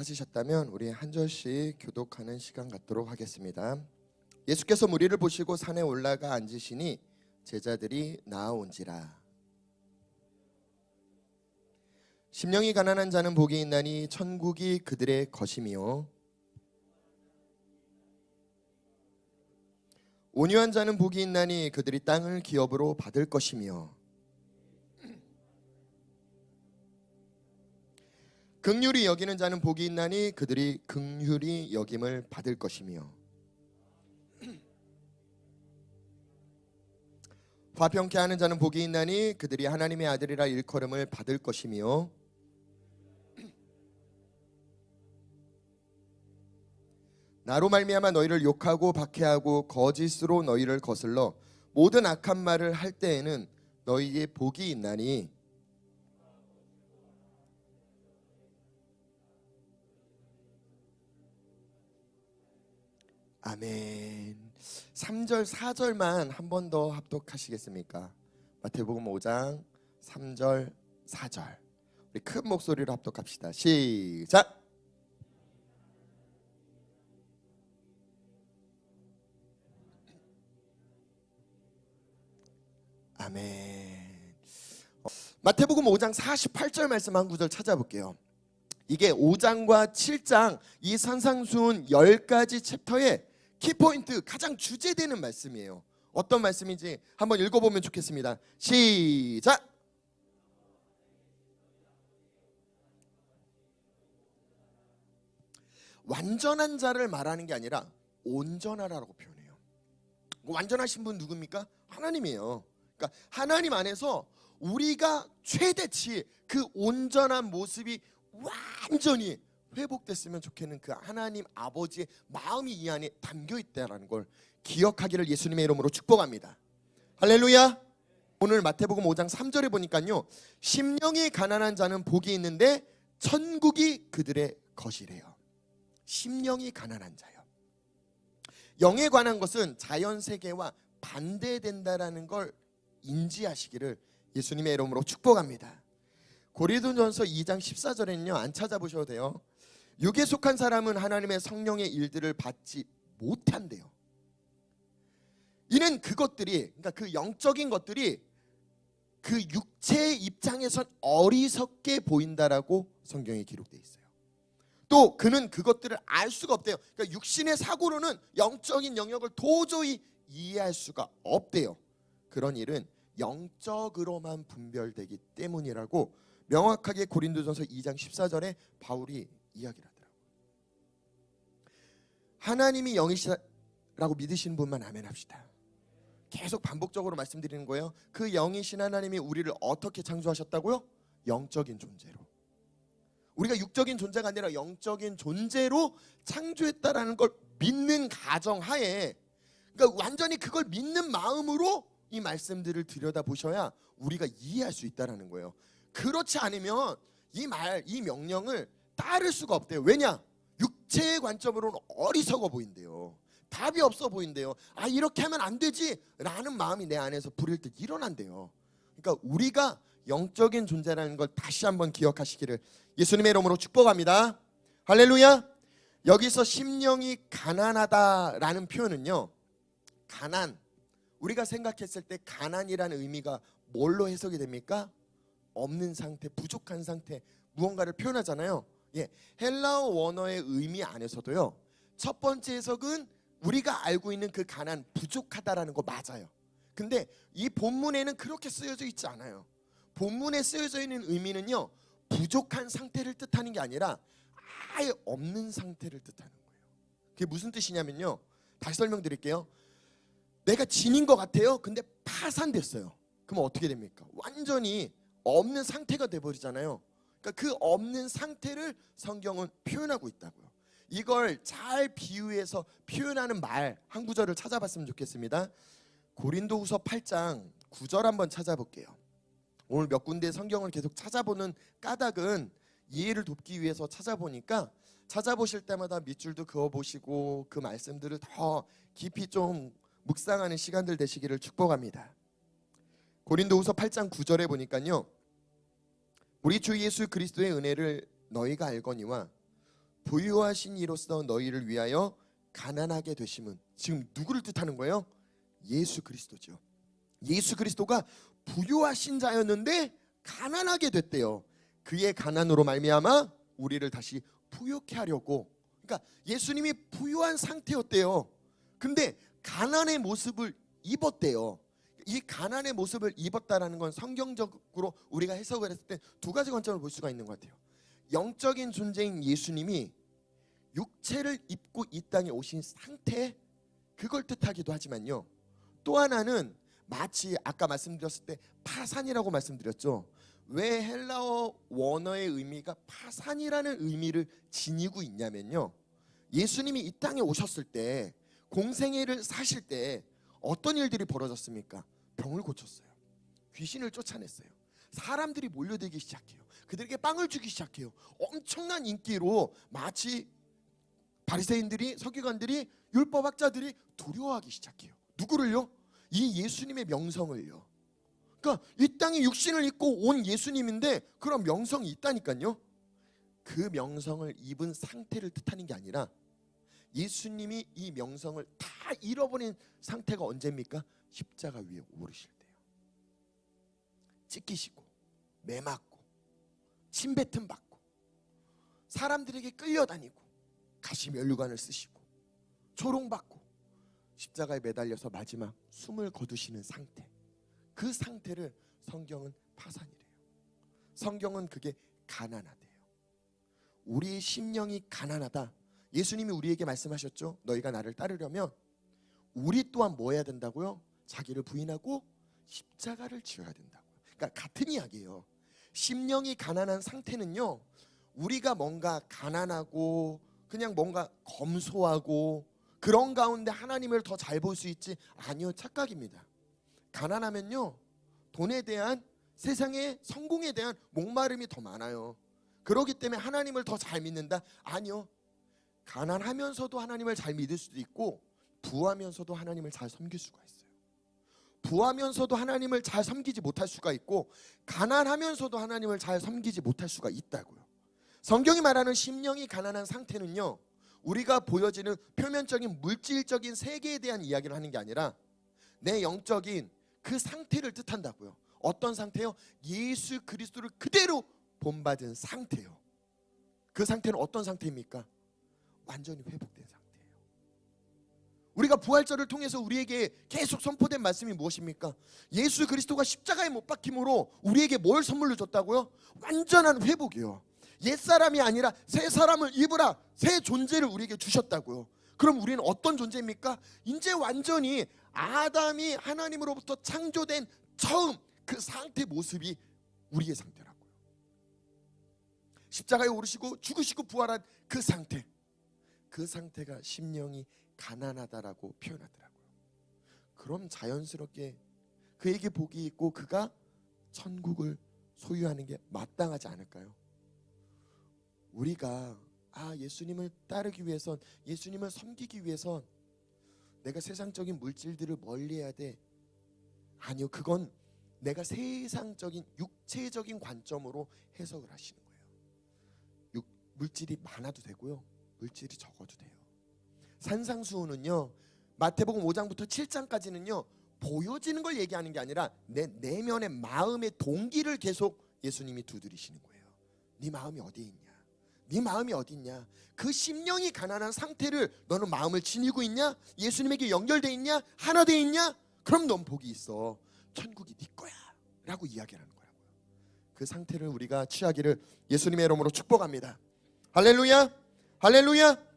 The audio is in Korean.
찾으셨다면 우리 한 절씩 교독하는 시간 갖도록 하겠습니다. 예수께서 무리를 보시고 산에 올라가 앉으시니 제자들이 나아온지라. 심령이 가난한 자는 복이 있나니 천국이 그들의 것이며 온유한 자는 복이 있나니 그들이 땅을 기업으로 받을 것이며 긍휼히 여기는 자는 복이 있나니 그들이 긍휼히 여김을 받을 것이며 화평케 하는 자는 복이 있나니 그들이 하나님의 아들이라 일컬음을 받을 것이며 나로 말미암아 너희를 욕하고 박해하고 거짓으로 너희를 거슬러 모든 악한 말을 할 때에는 너희의 복이 있나니 아멘. 3절 4절만 한 번 더 합독하시겠습니까? 마태복음 5장 3절 4절 우리 큰 목소리로 합독합시다. 시작. 아멘. 마태복음 5장 48절 말씀 한 구절 찾아볼게요. 이게 5장과 7장 이 산상수훈 10가지 챕터의 키포인트, 가장 주제되는 말씀이에요. 어떤 말씀인지 한번 읽어보면 좋겠습니다. 시작. 완전한 자를 말하는 게 아니라 온전하라고 표현해요. 완전하신 분 누굽니까? 하나님이에요. 그러니까 하나님 안에서 우리가 최대치 그 온전한 모습이 완전히 회복됐으면 좋겠는 그 하나님 아버지의 마음이 이 안에 담겨 있다는 걸 기억하기를 예수님의 이름으로 축복합니다. 할렐루야. 오늘 마태복음 5장 3절에 보니까요, 심령이 가난한 자는 복이 있는데 천국이 그들의 것이래요. 심령이 가난한 자요. 영에 관한 것은 자연세계와 반대된다라는 걸 인지하시기를 예수님의 이름으로 축복합니다. 고린도전서 2장 14절에는요, 안 찾아보셔도 돼요. 육에 속한 사람은 하나님의 성령의 일들을 받지 못한대요. 이는 그것들이, 그러니까 그 영적인 것들이 그 육체의 입장에선 어리석게 보인다라고 성경에 기록되어 있어요. 또 그는 그것들을 알 수가 없대요. 그러니까 육신의 사고로는 영적인 영역을 도저히 이해할 수가 없대요. 그런 일은 영적으로만 분별되기 때문이라고 명확하게 고린도전서 2장 14절에 바울이 이야기를 하더라고요. 하나님이 영이시라고 믿으시는 분만 아멘 합시다. 계속 반복적으로 말씀드리는 거예요. 그 영이신 하나님이 우리를 어떻게 창조하셨다고요? 영적인 존재로. 우리가 육적인 존재가 아니라 영적인 존재로 창조했다라는 걸 믿는 가정하에, 그러니까 완전히 그걸 믿는 마음으로 이 말씀들을 들여다보셔야 우리가 이해할 수 있다는 거예요. 그렇지 않으면 이 명령을 따를 수가 없대요. 왜냐? 육체의 관점으로는 어리석어 보인대요. 답이 없어 보인대요. 아, 이렇게 하면 안 되지 라는 마음이 내 안에서 부릴 때 일어난대요. 그러니까 우리가 영적인 존재라는 걸 다시 한번 기억하시기를 예수님의 이름으로 축복합니다. 할렐루야. 여기서 심령이 가난하다라는 표현은요, 가난, 우리가 생각했을 때 가난이라는 의미가 뭘로 해석이 됩니까? 없는 상태, 부족한 상태, 무언가를 표현하잖아요. 예, 헬라어 원어의 의미 안에서도요, 첫 번째 해석은 우리가 알고 있는 그 가난, 부족하다라는 거 맞아요. 근데 이 본문에는 그렇게 쓰여져 있지 않아요. 본문에 쓰여져 있는 의미는요, 부족한 상태를 뜻하는 게 아니라 아예 없는 상태를 뜻하는 거예요. 그게 무슨 뜻이냐면요, 다시 설명드릴게요. 내가 진인 것 같아요. 근데 파산됐어요. 그럼 어떻게 됩니까? 완전히 없는 상태가 돼버리잖아요. 그러니까 그 없는 상태를 성경은 표현하고 있다고요. 이걸 잘 비유해서 표현하는 말 한 구절을 찾아봤으면 좋겠습니다. 고린도후서 8장 9절 한번 찾아볼게요. 오늘 몇 군데 성경을 계속 찾아보는 까닭은 이해를 돕기 위해서 찾아보니까, 찾아보실 때마다 밑줄도 그어보시고 그 말씀들을 더 깊이 좀 묵상하는 시간들 되시기를 축복합니다. 고린도후서 8장 9절에 보니까요, 우리 주 예수 그리스도의 은혜를 너희가 알거니와 부유하신 이로써 너희를 위하여 가난하게 되심은, 지금 누구를 뜻하는 거예요? 예수 그리스도죠. 예수 그리스도가 부유하신 자였는데 가난하게 됐대요. 그의 가난으로 말미암아 우리를 다시 부유케 하려고. 그러니까 예수님이 부유한 상태였대요. 근데 가난의 모습을 입었대요. 이 가난의 모습을 입었다라는 건 성경적으로 우리가 해석을 했을 때 두 가지 관점을 볼 수가 있는 것 같아요. 영적인 존재인 예수님이 육체를 입고 이 땅에 오신 상태, 그걸 뜻하기도 하지만요, 또 하나는 마치 아까 말씀드렸을 때 파산이라고 말씀드렸죠. 왜 헬라어 원어의 의미가 파산이라는 의미를 지니고 있냐면요, 예수님이 이 땅에 오셨을 때, 공생애를 사실 때 어떤 일들이 벌어졌습니까? 병을 고쳤어요. 귀신을 쫓아냈어요. 사람들이 몰려들기 시작해요. 그들에게 빵을 주기 시작해요. 엄청난 인기로 마치 바리새인들이, 서기관들이, 율법학자들이 두려워하기 시작해요. 누구를요? 이 예수님의 명성을요. 그러니까 이 땅에 육신을 입고 온 예수님인데 그런 명성이 있다니까요. 그 명성을 입은 상태를 뜻하는 게 아니라 예수님이 이 명성을 다 잃어버린 상태가 언제입니까? 십자가 위에 오르실 때요. 찢기시고 매맞고 침뱉음 받고 사람들에게 끌려다니고 가시면류관을 쓰시고 조롱받고 십자가에 매달려서 마지막 숨을 거두시는 상태, 그 상태를 성경은 파산이래요. 성경은 그게 가난하대요. 우리의 심령이 가난하다. 예수님이 우리에게 말씀하셨죠. 너희가 나를 따르려면 우리 또한 뭐 해야 된다고요? 자기를 부인하고 십자가를 지어야 된다고요. 그러니까 같은 이야기예요. 심령이 가난한 상태는요, 우리가 뭔가 가난하고 그냥 뭔가 검소하고 그런 가운데 하나님을 더 잘 볼 수 있지? 아니요, 착각입니다. 가난하면요, 돈에 대한, 세상의 성공에 대한 목마름이 더 많아요. 그렇기 때문에 하나님을 더 잘 믿는다? 아니요. 가난하면서도 하나님을 잘 믿을 수도 있고 부하면서도 하나님을 잘 섬길 수가 있어요. 부하면서도 하나님을 잘 섬기지 못할 수가 있고 가난하면서도 하나님을 잘 섬기지 못할 수가 있다고요. 성경이 말하는 심령이 가난한 상태는요, 우리가 보여지는 표면적인 물질적인 세계에 대한 이야기를 하는 게 아니라 내 영적인 그 상태를 뜻한다고요. 어떤 상태요? 예수 그리스도를 그대로 본받은 상태요. 그 상태는 어떤 상태입니까? 완전히 회복된 상태예요. 우리가 부활절을 통해서 우리에게 계속 선포된 말씀이 무엇입니까? 예수 그리스도가 십자가에 못 박힘으로 우리에게 뭘 선물로 줬다고요? 완전한 회복이요. 옛사람이 아니라 새 사람을 입으라, 새 존재를 우리에게 주셨다고요. 그럼 우리는 어떤 존재입니까? 이제 완전히 아담이 하나님으로부터 창조된 처음 그 상태 모습이 우리의 상태라고요. 십자가에 오르시고 죽으시고 부활한 그 상태, 그 상태가 심령이 가난하다라고 표현하더라고요. 그럼 자연스럽게 그에게 복이 있고 그가 천국을 소유하는 게 마땅하지 않을까요? 우리가 예수님을 따르기 위해선, 예수님을 섬기기 위해선 내가 세상적인 물질들을 멀리해야 돼. 아니요, 그건 내가 세상적인 육체적인 관점으로 해석을 하시는 거예요. 물질이 많아도 되고요, 물질이 적어도 돼요. 산상수훈은요, 마태복음 5장부터 7장까지는요 보여지는 걸 얘기하는 게 아니라 내 내면의 마음의 동기를 계속 예수님이 두드리시는 거예요. 네 마음이 어디에 있냐? 네 마음이 어디 있냐? 그 심령이 가난한 상태를 너는 마음을 지니고 있냐? 예수님에게 연결돼 있냐? 하나 돼 있냐? 그럼 넌 복이 있어. 천국이 네 거야 라고 이야기하는 거라고요. 그 상태를 우리가 취하기를 예수님의 이름으로 축복합니다. 할렐루야, 할렐루야.